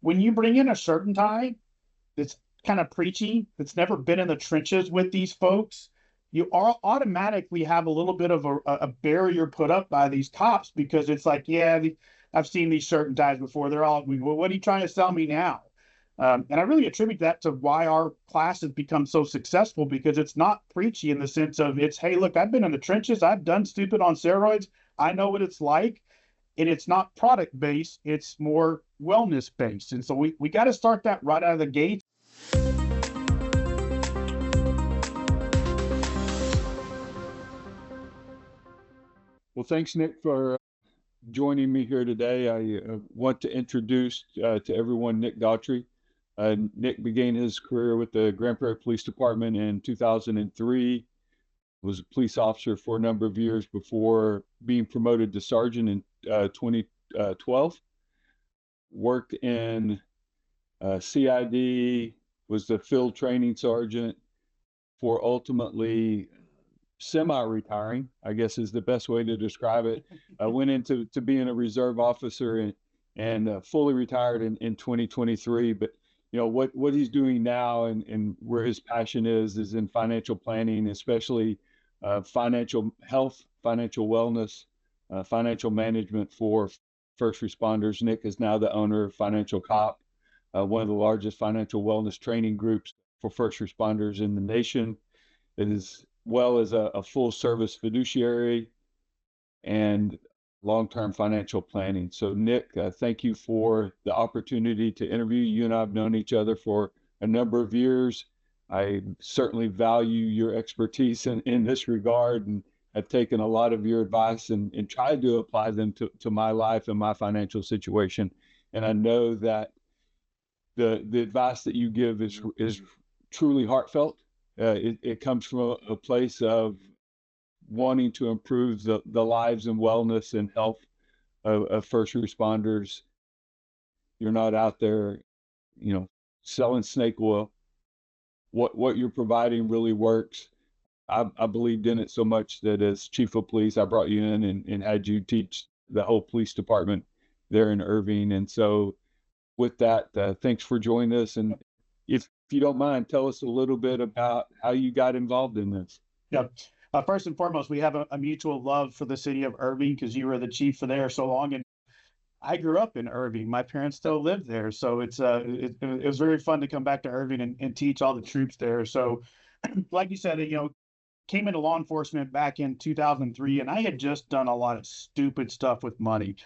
when you bring in a shirt and tie that's kind of preachy, that's never been in the trenches with these folks, you are automatically have a little bit of a barrier put up by these cops because it's like, yeah, I've seen these shirt and ties before. They're all, well, what are you trying to sell me now? And I really attribute that to why our class has become so successful because it's not preachy in the sense of it's, hey, look, I've been in the trenches. I've done stupid on steroids. I know what it's like. And it's not product based, it's more wellness based. And so we got to start that right out of the gate. Well, thanks, Nick, for joining me here today. I want to introduce to everyone Nick Daugherty. Nick began his career with the Grand Prairie Police Department in 2003, was a police officer for a number of years before being promoted to sergeant in 2012. Worked in CID, was the field training sergeant for ultimately semi-retiring, I guess is the best way to describe it. I went into being a reserve officer and fully retired in 2023. But you know what he's doing now and where his passion is in financial planning, especially financial health, financial wellness, financial management for first responders. Nick is now the owner of Financial Cop, one of the largest financial wellness training groups for first responders in the nation. It is well as a full service fiduciary and long-term financial planning. So Nick, thank you for the opportunity to interview. You and I have known each other for a number of years. I certainly value your expertise in this regard and have taken a lot of your advice and tried to apply them to my life and my financial situation. And I know that the advice that you give is truly heartfelt. It comes from a place of wanting to improve the lives and wellness and health of first responders. You're not out there, selling snake oil. What you're providing really works. I believed in it so much that as chief of police, I brought you in and had you teach the whole police department there in Irving. And so with that, thanks for joining us. And if you don't mind, tell us a little bit about how you got involved in this. Yeah. First and foremost, we have a mutual love for the city of Irving because you were the chief for there so long. And I grew up in Irving. My parents still live there. So it was very fun to come back to Irving and teach all the troops there. So like you said, came into law enforcement back in 2003, and I had just done a lot of stupid stuff with money.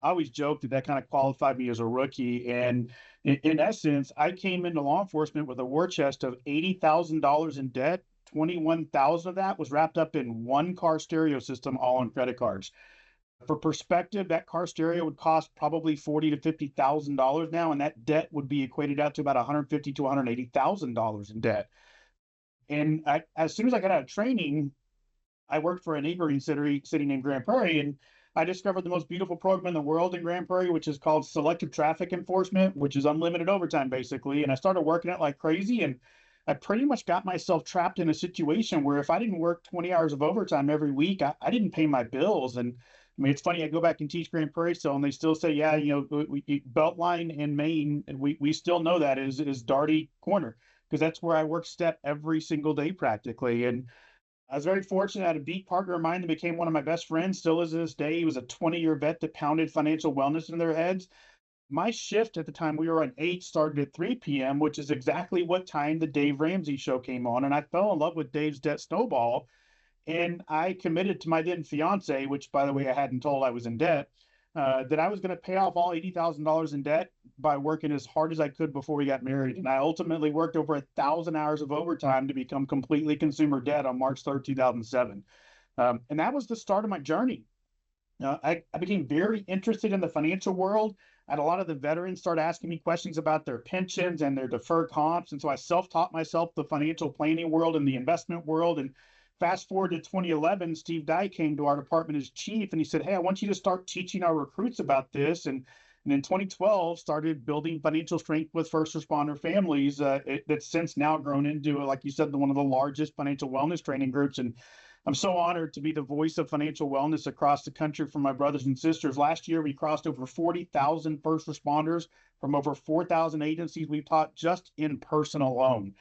I always joked that kind of qualified me as a rookie. And in essence, I came into law enforcement with a war chest of $80,000 in debt. 21,000 of that was wrapped up in one car stereo system, all on credit cards. For perspective, that car stereo would cost probably $40,000 to $50,000 now, and that debt would be equated out to about $150,000 to $180,000 in debt. And as soon as I got out of training, I worked for a neighboring city named Grand Prairie, and I discovered the most beautiful program in the world in Grand Prairie, which is called selective traffic enforcement, which is unlimited overtime basically. And I started working it like crazy, and I pretty much got myself trapped in a situation where if I didn't work 20 hours of overtime every week, I didn't pay my bills. And I mean, it's funny, I go back and teach Grand Prairie still, and they still say, yeah, Beltline in Maine, and we still know that is Dougherty Corner, because that's where I work step every single day practically. And I was very fortunate. I had a beat partner of mine that became one of my best friends, still is to this day. He was a 20-year vet that pounded financial wellness in their heads. My shift at the time, we were on 8, started at 3 p.m., which is exactly what time the Dave Ramsey show came on. And I fell in love with Dave's Debt Snowball. And I committed to my then fiance, which, by the way, I hadn't told I was in debt, that I was going to pay off all $80,000 in debt by working as hard as I could before we got married. And I ultimately worked over 1,000 hours of overtime to become completely consumer debt on March 3rd, 2007. And that was the start of my journey. I became very interested in the financial world. I had a lot of the veterans start asking me questions about their pensions and their deferred comps. And so I self-taught myself the financial planning world and the investment world. And fast forward to 2011, Steve Dye came to our department as chief, and he said, hey, I want you to start teaching our recruits about this. And in 2012, started building financial strength with first responder families that's since now grown into, like you said, one of the largest financial wellness training groups. And I'm so honored to be the voice of financial wellness across the country for my brothers and sisters. Last year, we crossed over 40,000 first responders from over 4,000 agencies we've taught just in person alone.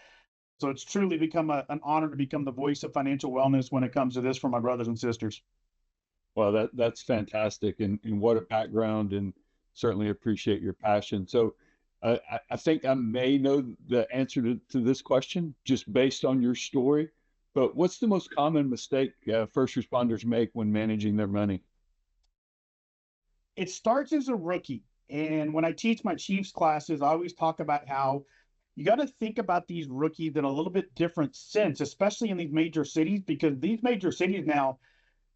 So it's truly become an honor to become the voice of financial wellness when it comes to this for my brothers and sisters. Well, that's fantastic, and what a background, and certainly appreciate your passion. So, I think I may know the answer to this question just based on your story. But what's the most common mistake first responders make when managing their money? It starts as a rookie. And when I teach my Chiefs classes, I always talk about how you got to think about these rookies in a little bit different sense, especially in these major cities, because these major cities now,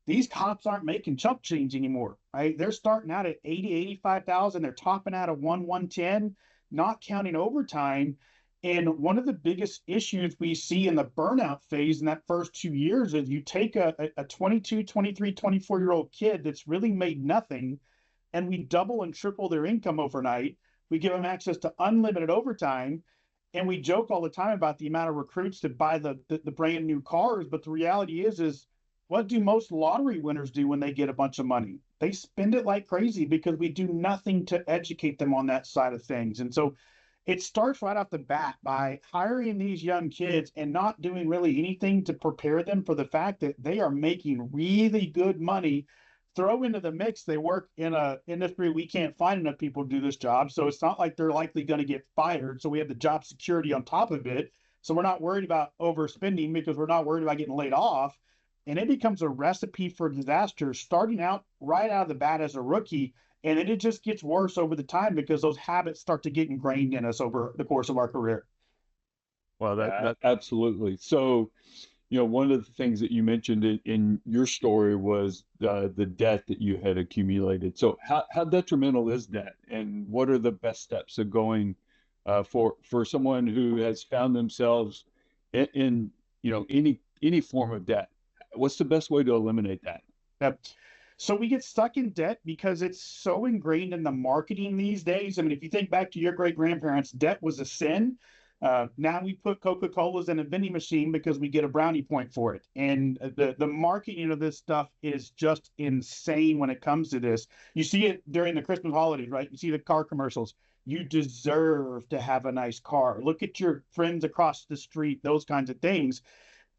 these cops aren't making chump change anymore, right? They're starting out at 80, 85,000. They're topping out at 110, not counting overtime. And one of the biggest issues we see in the burnout phase in that first 2 years is you take a 22, 23, 24-year-old kid that's really made nothing, and we double and triple their income overnight. We give them access to unlimited overtime. And we joke all the time about the amount of recruits that buy the brand new cars. But the reality is what do most lottery winners do when they get a bunch of money? They spend it like crazy because we do nothing to educate them on that side of things. And so it starts right off the bat by hiring these young kids and not doing really anything to prepare them for the fact that they are making really good money. Throw into the mix, they work in a industry we can't find enough people to do this job. So it's not like they're likely going to get fired. So we have the job security on top of it. So we're not worried about overspending because we're not worried about getting laid off. And it becomes a recipe for disaster starting out right out of the bat as a rookie. And then it just gets worse over the time because those habits start to get ingrained in us over the course of our career. Well, that absolutely. So, one of the things that you mentioned in your story was the debt that you had accumulated. So how detrimental is debt, and what are the best steps of going for someone who has found themselves in any form of debt? What's the best way to eliminate that? Yep. So we get stuck in debt because it's so ingrained in the marketing these days. I mean, if you think back to your great grandparents, debt was a sin. Now we put Coca-Colas in a vending machine because we get a brownie point for it. And the marketing of this stuff is just insane when it comes to this. You see it during the Christmas holidays, right? You see the car commercials. You deserve to have a nice car. Look at your friends across the street, those kinds of things.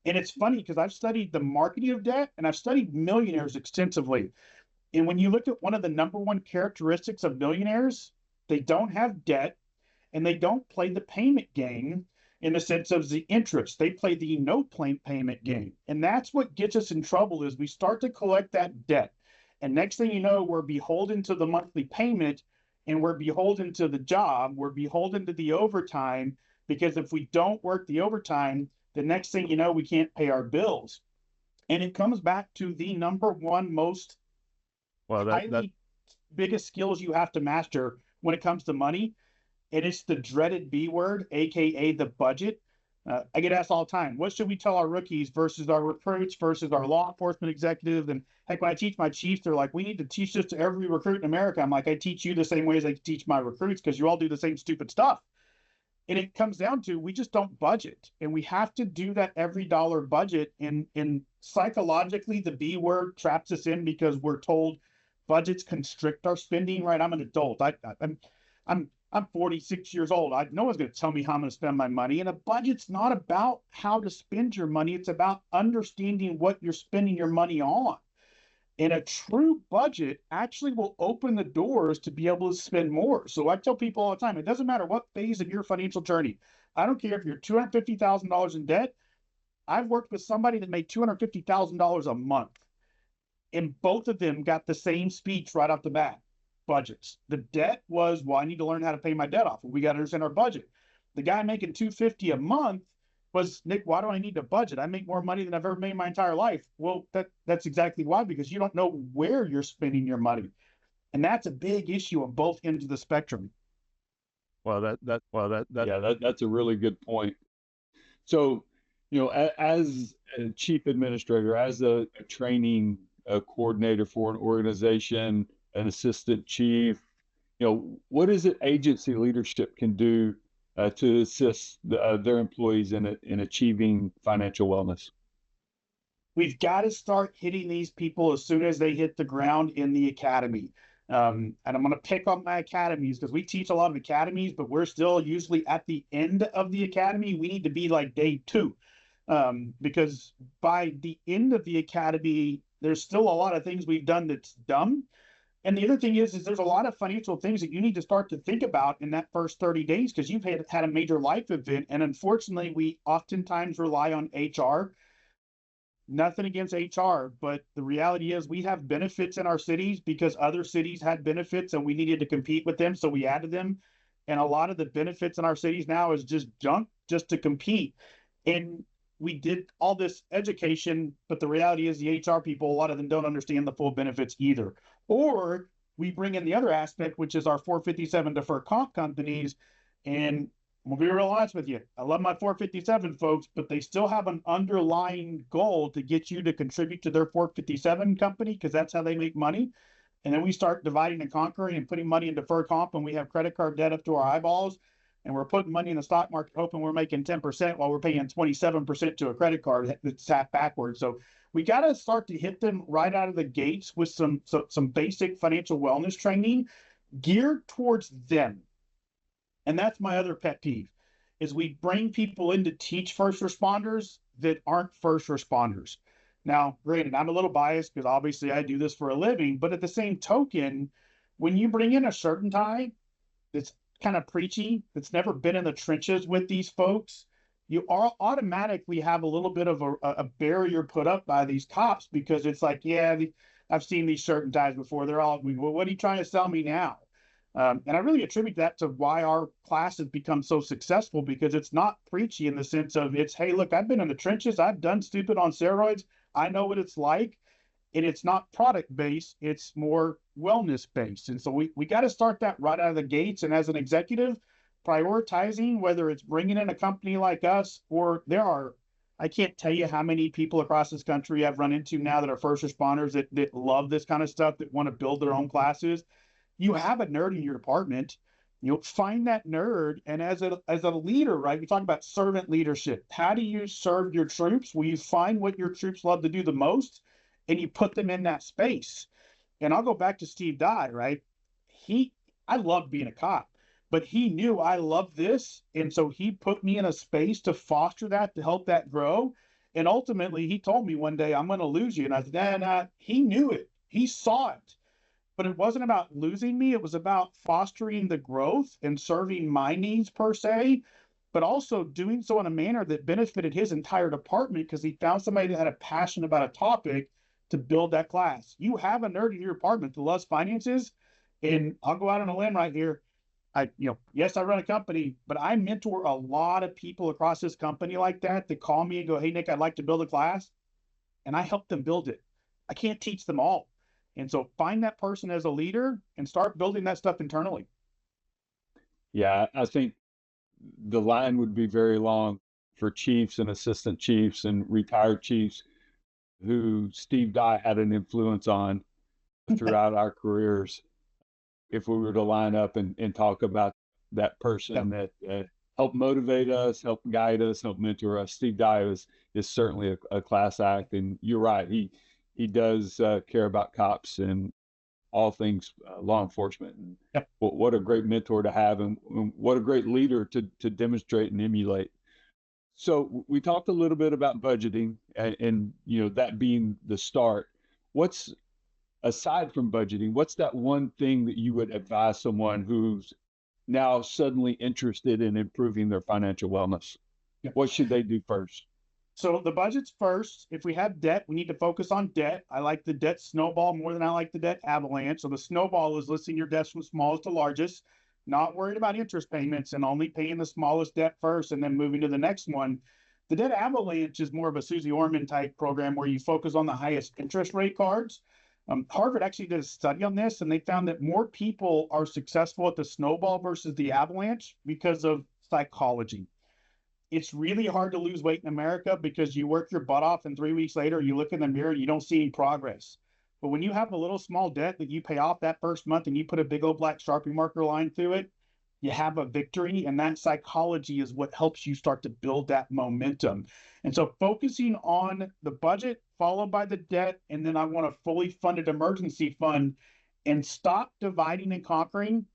And it's funny because I've studied the marketing of debt and I've studied millionaires extensively. And when you look at one of the number one characteristics of millionaires, they don't have debt and they don't play the payment game in the sense of the interest. They play the no payment game. And that's what gets us in trouble is we start to collect that debt. And next thing you know, we're beholden to the monthly payment and we're beholden to the job. We're beholden to the overtime because if we don't work the overtime, the next thing you know, we can't pay our bills. And it comes back to the number one most biggest skills you have to master when it comes to money. And it's the dreaded B word, AKA the budget. I get asked all the time, what should we tell our rookies versus our recruits versus our law enforcement executives? And heck, when I teach my chiefs, they're like, we need to teach this to every recruit in America. I'm like, I teach you the same way as I teach my recruits because you all do the same stupid stuff. And it comes down to we just don't budget. And we have to do that every dollar budget. And psychologically, the B word traps us in because we're told budgets constrict our spending, right? I'm an adult. I'm 46 years old. No one's going to tell me how I'm going to spend my money. And a budget's not about how to spend your money. It's about understanding what you're spending your money on. And a true budget actually will open the doors to be able to spend more. So I tell people all the time, it doesn't matter what phase of your financial journey. I don't care if you're $250,000 in debt. I've worked with somebody that made $250,000 a month. And both of them got the same speech right off the bat. Budgets. The debt was, well, I need to learn how to pay my debt off. We got to understand our budget. The guy making $250 a month was, Nick, why do I need to budget? I make more money than I've ever made in my entire life. Well, that's exactly why, because you don't know where you're spending your money. And that's a big issue on both ends of the spectrum. Well, that's a really good point. So, as a chief administrator, as a training coordinator for an organization, an assistant chief, what is it agency leadership can do to assist their employees in achieving financial wellness? we've got to start hitting these people as soon as they hit the ground in the academy. And I'm going to pick on my academies because we teach a lot of academies, but we're still usually at the end of the academy. We need to be like day two, because by the end of the academy, there's still a lot of things we've done that's dumb. And the other thing is there's a lot of financial things that you need to start to think about in that first 30 days because you've had a major life event. And unfortunately, we oftentimes rely on HR. Nothing against HR, but the reality is we have benefits in our cities because other cities had benefits and we needed to compete with them. So we added them. And a lot of the benefits in our cities now is just junk just to compete. And we did all this education, but the reality is the HR people, a lot of them don't understand the full benefits either. Or we bring in the other aspect, which is our 457 deferred comp companies. And I'll be real honest with you. I love my 457 folks, but they still have an underlying goal to get you to contribute to their 457 company because that's how they make money. And then we start dividing and conquering and putting money in deferred comp, and we have credit card debt up to our eyeballs. And we're putting money in the stock market, hoping we're making 10% while we're paying 27% to a credit card that's half backwards. So we got to start to hit them right out of the gates with some basic financial wellness training geared towards them. And that's my other pet peeve is we bring people in to teach first responders that aren't first responders. Now, granted, I'm a little biased because obviously I do this for a living, but at the same token, when you bring in a certain type that's kind of preachy, that's never been in the trenches with these folks, you are automatically have a little bit of a barrier put up by these cops because it's like, yeah, I've seen these certain types before. They're all, well, what are you trying to sell me now? And I really attribute that to why our class has become so successful because it's not preachy in the sense of it's, hey, look, I've been in the trenches. I've done stupid on steroids. I know what it's like. And it's not product based. It's more wellness based. And so we got to start that right out of the gates. And as an executive, prioritizing whether it's bringing in a company like us or I can't tell you how many people across this country I've run into now that are first responders that love this kind of stuff, that want to build their own classes. You have a nerd in your department, find that nerd. And as a leader, right, we talk about servant leadership. How do you serve your troops? Well, you find what your troops love to do the most and you put them in that space. And I'll go back to Steve Dye, right? I loved being a cop, but he knew I loved this. And so he put me in a space to foster that, to help that grow. And ultimately he told me one day, I'm going to lose you. And I said, nah. He knew it. He saw it. But it wasn't about losing me. It was about fostering the growth and serving my needs per se, but also doing so in a manner that benefited his entire department because he found somebody that had a passion about a topic to build that class. You have a nerd in your department that loves finances, and I'll go out on a limb right here. Yes, I run a company, but I mentor a lot of people across this company like that call me and go, hey, Nick, I'd like to build a class. And I help them build it. I can't teach them all. And so find that person as a leader and start building that stuff internally. Yeah, I think the line would be very long for chiefs and assistant chiefs and retired chiefs who Steve Dye had an influence on throughout our careers. If we were to line up and talk about that person that helped motivate us, help guide us, help mentor us, Steve Dye is certainly a class act. And you're right. He does care about cops and all things law enforcement. And what a great mentor to have, and what a great leader to demonstrate and emulate. So we talked a little bit about budgeting and that being the start. What's aside from budgeting, what's that one thing that you would advise someone who's now suddenly interested in improving their financial wellness? What should they do first? So the budget's first. If we have debt, we need to focus on debt. I like the debt snowball more than I like the debt avalanche. So the snowball is listing your debts from smallest to largest, not worried about interest payments and only paying the smallest debt first and then moving to the next one. The debt avalanche is more of a Susie Orman type program where you focus on the highest interest rate cards. Harvard actually did a study on this, and they found that more people are successful at the snowball versus the avalanche because of psychology. It's really hard to lose weight in America because you work your butt off and 3 weeks later you look in the mirror and you don't see any progress. But when you have a little small debt that you pay off that first month and you put a big old black Sharpie marker line through it, you have a victory. And that psychology is what helps you start to build that momentum. And so focusing on the budget, followed by the debt, and then I want a fully funded emergency fund, and stop dividing and conquering.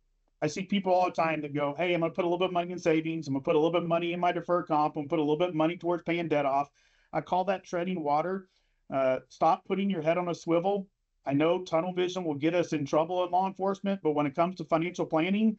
I see people all the time that go, hey, I'm going to put a little bit of money in savings. I'm going to put a little bit of money in my deferred comp. I'm going to put a little bit of money towards paying debt off. I call that treading water. Stop putting your head on a swivel. I know tunnel vision will get us in trouble in law enforcement, but when it comes to financial planning,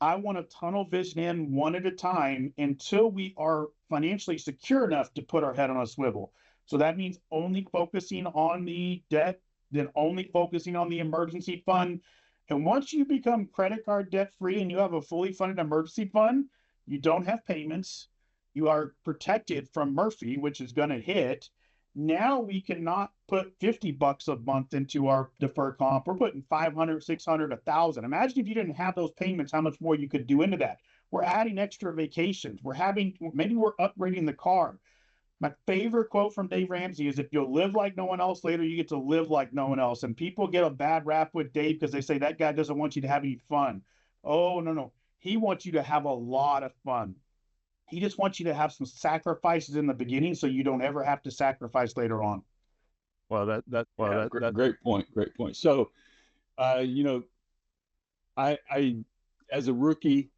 I want to tunnel vision in one at a time until we are financially secure enough to put our head on a swivel. So that means only focusing on the debt, then only focusing on the emergency fund. And once you become credit card debt free and you have a fully funded emergency fund, you don't have payments. You are protected from Murphy, which is going to hit. Now we cannot put $50 a month into our deferred comp. We're putting 500, 600, 1,000. Imagine if you didn't have those payments, how much more you could do into that. We're adding extra vacations. Maybe we're upgrading the car. My favorite quote from Dave Ramsey is, if you'll live like no one else later, you get to live like no one else. And people get a bad rap with Dave because they say that guy doesn't want you to have any fun. Oh, no. He wants you to have a lot of fun. He just wants you to have some sacrifices in the beginning so you don't ever have to sacrifice later on. Well, that's great point. Great point. So, I as a rookie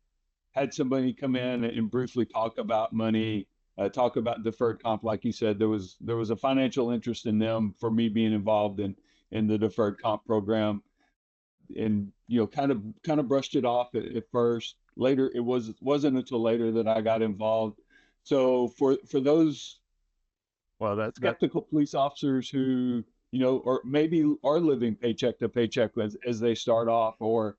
had somebody come in and briefly talk about money, talk about deferred comp. Like you said, there was a financial interest in them for me being involved in the deferred comp program, and kind of brushed it off at first. Later, it wasn't until later that I got involved. So for those skeptical police officers who or maybe are living paycheck to paycheck as they start off, or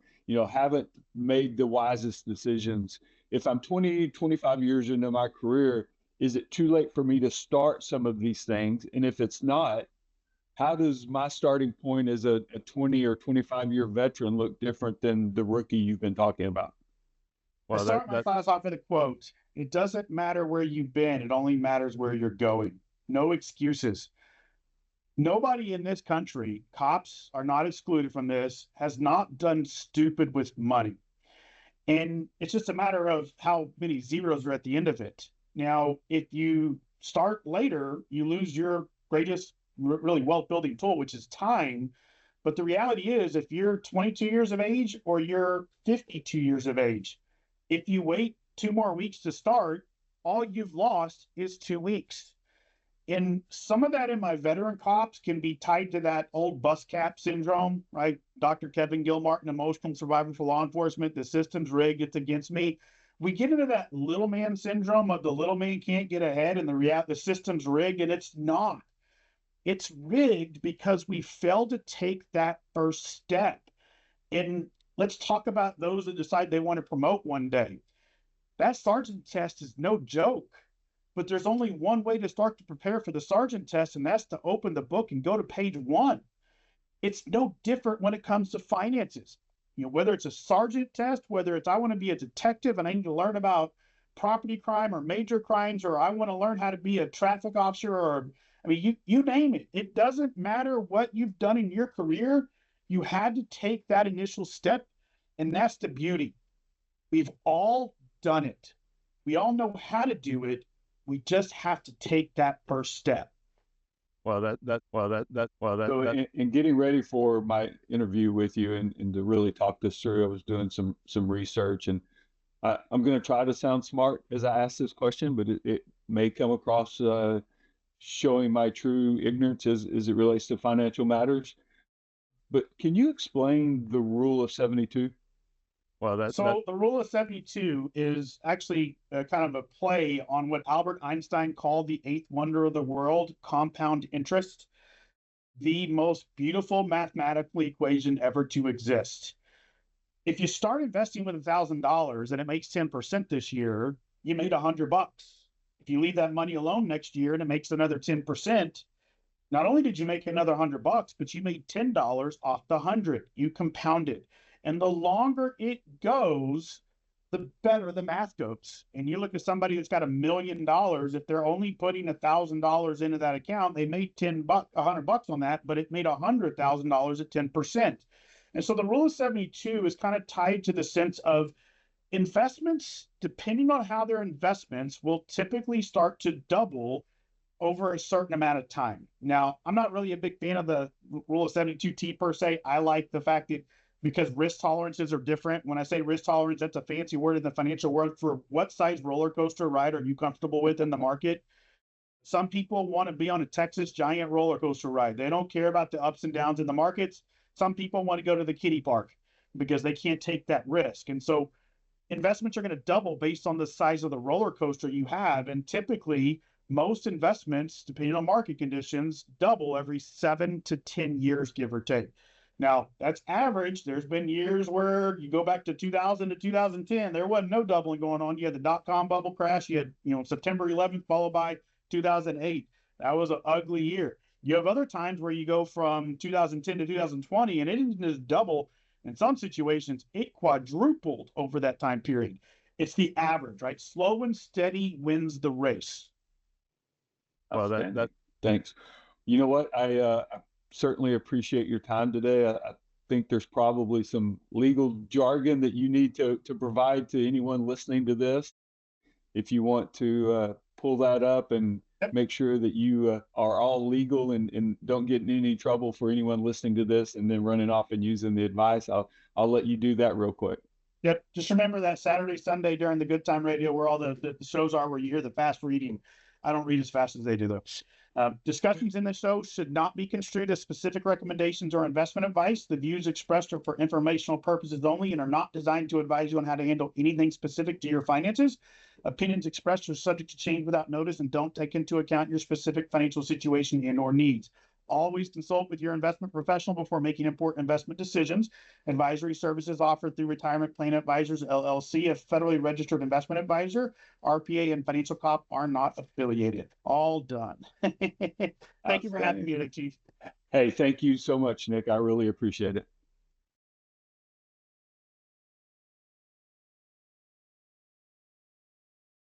haven't made the wisest decisions. If I'm 20, 25 years into my career, is it too late for me to start some of these things? And if it's not, how does my starting point as a 20 or 25-year veteran look different than the rookie you've been talking about? I start my class off with a quote. It doesn't matter where you've been. It only matters where you're going. No excuses. Nobody in this country, cops are not excluded from this, has not done stupid with money. And it's just a matter of how many zeros are at the end of it. Now, if you start later, you lose your greatest really wealth-building tool, which is time. But the reality is, if you're 22 years of age or you're 52 years of age, if you wait 2 more weeks to start, all you've lost is 2 weeks. And some of that in my veteran cops can be tied to that old bus cap syndrome, right? Dr. Kevin Gilmartin, emotional survivor for law enforcement, the system's rigged, it's against me. We get into that little man syndrome of the little man can't get ahead and the system's rigged, and it's not. It's rigged because we failed to take that first step. And let's talk about those that decide they want to promote one day. That sergeant test is no joke, but there's only one way to start to prepare for the sergeant test, and that's to open the book and go to page 1. It's no different when it comes to finances. Whether it's a sergeant test, whether it's I want to be a detective and I need to learn about property crime or major crimes, or I want to learn how to be a traffic officer, or you name it. It doesn't matter what you've done in your career. You had to take that initial step, and that's the beauty. We've all done it. We all know how to do it. We just have to take that first step. So in getting ready for my interview with you and to really talk this through, I was doing some research, and I'm going to try to sound smart as I ask this question, but it may come across showing my true ignorance as it relates to financial matters. But can you explain the rule of 72? The rule of 72 is actually kind of a play on what Albert Einstein called the eighth wonder of the world, compound interest, the most beautiful mathematical equation ever to exist. If you start investing with $1,000 and it makes 10% this year, you made $100. If you leave that money alone next year and it makes another 10%, not only did you make another $100, but you made $10 off the 100. You compounded. And the longer it goes, the better the math goes. And you look at somebody that's got $1 million, if they're only putting $1,000 into that account, they made $100 on that, but it made $100,000 at 10%. And so the rule of 72 is kind of tied to the sense of investments, depending on how they're investments, will typically start to double over a certain amount of time. Now, I'm not really a big fan of the rule of 72T per se. I like the fact that because risk tolerances are different. When I say risk tolerance, that's a fancy word in the financial world for what size roller coaster ride are you comfortable with in the market. Some people want to be on a Texas giant roller coaster ride. They don't care about the ups and downs in the markets. Some people want to go to the kiddie park because they can't take that risk. And so investments are going to double based on the size of the roller coaster you have. And typically, most investments, depending on market conditions, double every 7 to 10 years, give or take. Now, that's average. There's been years where you go back to 2000 to 2010, there wasn't no doubling going on. You had the dot-com bubble crash. You had, September 11th followed by 2008. That was an ugly year. You have other times where you go from 2010 to 2020, and it isn't just double. In some situations, it quadrupled over that time period. It's the average, right? Slow and steady wins the race. Well, that thanks. You know what? I certainly appreciate your time today. I think there's probably some legal jargon that you need to provide to anyone listening to this. If you want to pull that up and make sure that you are all legal and don't get in any trouble for anyone listening to this and then running off and using the advice, I'll let you do that real quick. Yep. Just remember that Saturday, Sunday during the Good Time Radio, where all the shows are, where you hear the fast reading. I don't read as fast as they do, though. Discussions in the show should not be construed as specific recommendations or investment advice. The views expressed are for informational purposes only and are not designed to advise you on how to handle anything specific to your finances. Opinions expressed are subject to change without notice and don't take into account your specific financial situation and/or needs. Always consult with your investment professional before making important investment decisions. Advisory services offered through Retirement Plan Advisors, LLC, a federally registered investment advisor. RPA and Financial Corp are not affiliated. All done. Thank you for having me today, Chief. Hey, thank you so much, Nick. I really appreciate it.